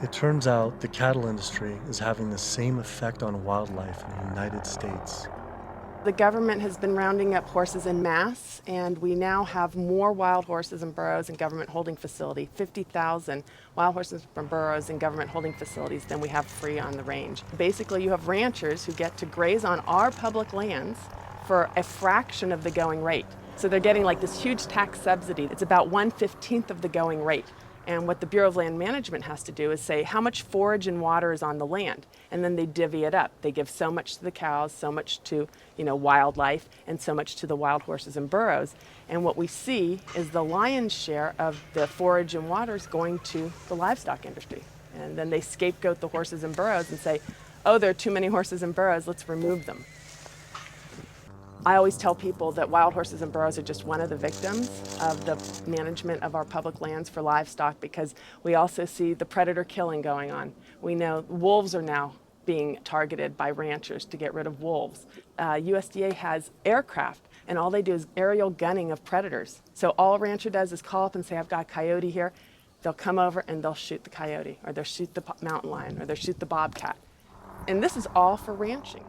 It turns out the cattle industry is having the same effect on wildlife in the United States. The government has been rounding up horses en masse, and we now have more wild horses and burros in government holding facility, 50,000 wild horses and burros in government holding facilities than we have free on the range. Basically, you have ranchers who get to graze on our public lands for a fraction of the going rate. So they're getting like this huge tax subsidy. It's about 1/15 of the going rate. And what the Bureau of Land Management has to do is say how much forage and water is on the land, and then they divvy it up. They give so much to the cows, so much to wildlife, and so much to the wild horses and burros. And what we see is the lion's share of the forage and water is going to the livestock industry. And then they scapegoat the horses and burros and say, oh, there are too many horses and burros, let's remove them. I always tell people that wild horses and burros are just one of the victims of the management of our public lands for livestock, because we also see the predator killing going on. We know wolves are now being targeted by ranchers to get rid of wolves. USDA has aircraft, and all they do is aerial gunning of predators. So all a rancher does is call up and say, I've got a coyote here. They'll come over and they'll shoot the coyote, or they'll shoot the mountain lion, or they'll shoot the bobcat. And this is all for ranching.